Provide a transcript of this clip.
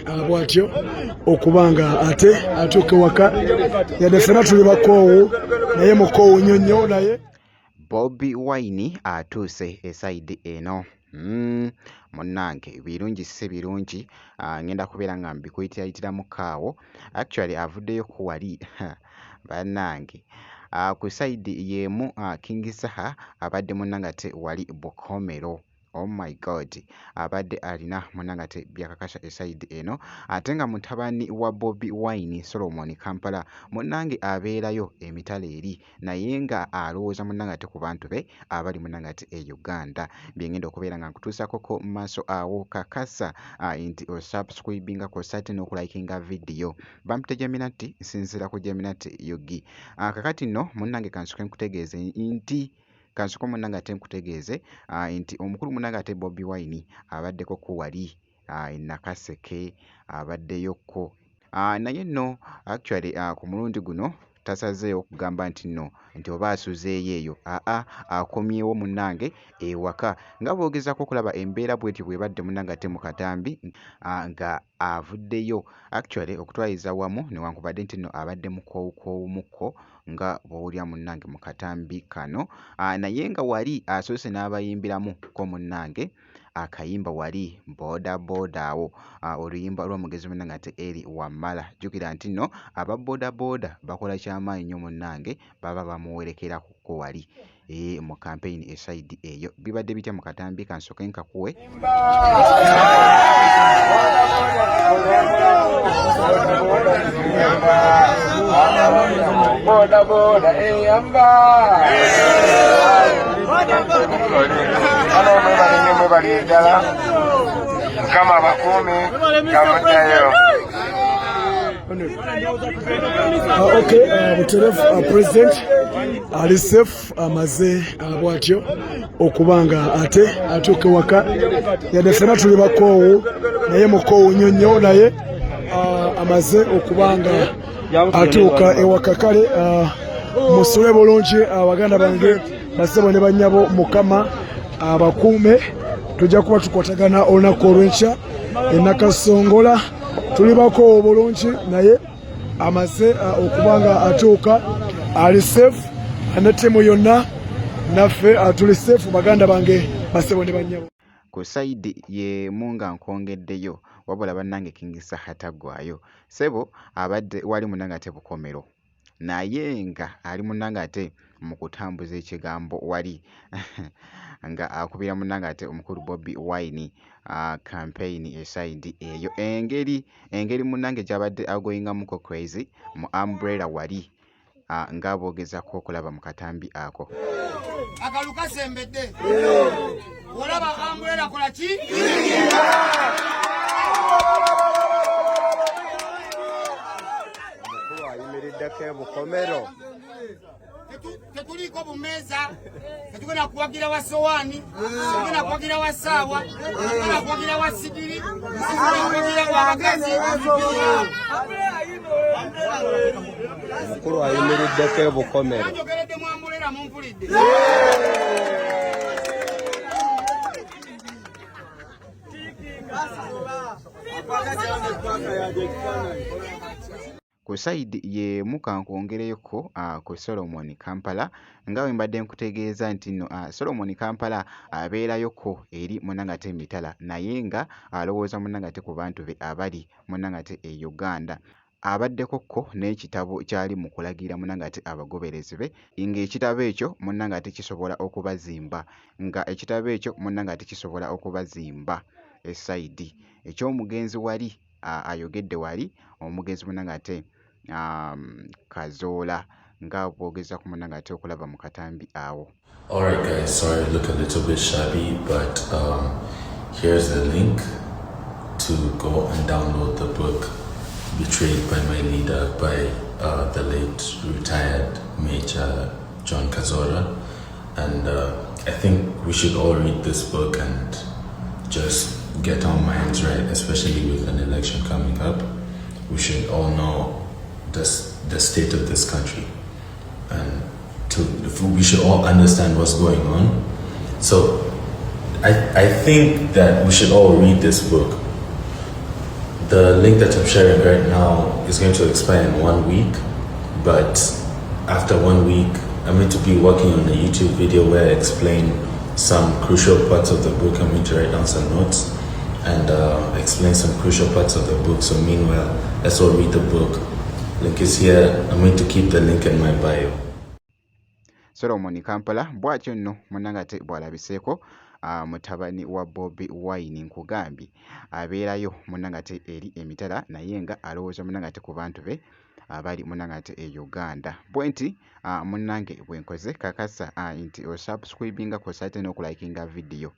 bw'atyo okubanga ate atuuka ewaka yadde ffenna tuli bakoowu naye mukoowu nnyo naye Bobi Wine atuuse esayidi eno. Munnange birungi si birungi, ngenda kubeera nga mbikuyitiratiramu kaawo. Actually avuddeyo ku wali bannange ku sayidi y'emu King Saha abadde munnange ate wali Bukomero. Oh my God, abadde alina munnange ate byakakasa esayidi eno, ate nga mutabani wa Bobi Wine Solomon Kampala munnange abeerayo emitala eri naye nga alowooza munnange ate ku bantu be abali munnange ate e Uganda. Byengenda okubeera nga nkutuusako mu maaso awo kakasa nti osubscribinga kosa ate n'okulayikinga vidiyo. Bampita Geminati, nsinziira ku Geminati Yogi. Kakati nno munnange kansuke nkutegeeze nti kansuko munnange ate nkutegeeze nti omukulu munnange ate Bobi Wine abaddeko ku wali Nakaseke abaddeyokko naye nno actually ku mulundi guno tasazeewo okugamba nti nno nti oba asuzeeyo eyo akomyewo munnange ewaka nga boogezako okulaba embeera bwetyo bwebadde munnange ate mu katambi nga avuddeyo actually okutwaliza wamu newankubadde nti nno abadde mukoowukowumukko nga bw'owulira munnange mu katambi kano naye nga wali asoose n'abayimbiramu ko munnange akayimba wali boda boda awo oluyimba lw'omugezi munnange ate eri Wamala. Jjukira nti nno aba boda boda bakola kyamaanyi nnyo munnange, baba bamuwerekera kuko wali mu campaign esayidi eyo. Bibadde bitya mu katambi kansoke nkakuwe boda boda eyamba mwe bali eddala mukama abakuumi gavuddeyo. Butereevu President ali safe amaze bw'atyo okubanga ate atuuka ewaka yadde ffenna tuli bakoowu naye mukoowu nnyo naye amaze okubanga atuuka ewaka. Kale musule bulungi baganda bange basebo ne bannyabo, mukama abakuume. Tujja kuba tukwatagana olunaku olw'enkya Nakasongola tuli bakoowu bulungi naye amaze okubanga atuuka ali safe ne ttiimu yonna naffe tuli safe baganda bange basebo ne bannyabo. Ku sayidi y'emu nga nkongeddeyo wabula bannange King Saha taggwayo. Sebo abadde wali munnange ate Bukomero naye nga ali munnange ate mu kutambuza ekigambo wali nga akubira munnange ate omukulu Bobi Wine campaign esayidi eyo. Engeri munnange gy'abadde agoyingamuko crazy mu umbrella wali nga boogezako okulaba mu katambi ako. Akalu kasembedde olaba umbrella kola ki Omukulu ayimiriddeko e Bukomero. tetuliko bumeeza, tetugenda kuwagira wa sowaani, tetugenda kuwagira wa ssaawa, tetugenda kuwagira wa sigiri, tetugenda kuwagira wa bakazi. Omukulu ayimiriddeko e Bukomero. Njogeredde mu ambulera mumpulidde. Ku sayidi y'emu kankwongereyoko ku Solomon Kampala nga bwe mbadde nkutegeeza nti nno Solomon Kampala abeerayoko eri munnange ate emitala naye nga alowooza munnange ate ku bantu be abali munnange ate e Uganda. Abaddekokko n'ekitabo kyali mu kulagira munnange ate abagoberezi be ng'ekitabo ekyo munnange ate kisobola okubazimba esayidi eky'omugenzi wali ayogedde wali omugenzi munnange ate Kazoola nga bwogeza ku munnange ate okulaba mu katambi awo. Alright guys, sorry I look a little bit shabby, but here's the link to go and download the book Betrayed by My Leader by the late retired Major John Kazora. And I think we should all read this book and just get our minds right, especially with an election coming up. We should all know the state of this country, and we should all understand what's going on. So I think that we should all read this book. The link that I'm sharing right now is going to expire in 1 week, but after 1 week, I'm going to be working on a YouTube video where I explain some crucial parts of the book. I'm going to write down some notes and explain some crucial parts of the book. So meanwhile, let's all read the book. Link is here. I'm going to keep the link in my bio. Solomon Kampala bw'atyo nno munnangate bw'alabiseeko mutabani wa Bobi Wine nkugambye abeerayo munnangate eri emitala naye nga alowooza munnangate ku bantu be abali munnangate e Uganda bwe nti munnange bwe nkoze kakasa nti osubscribinga ko site n'okulayikinga video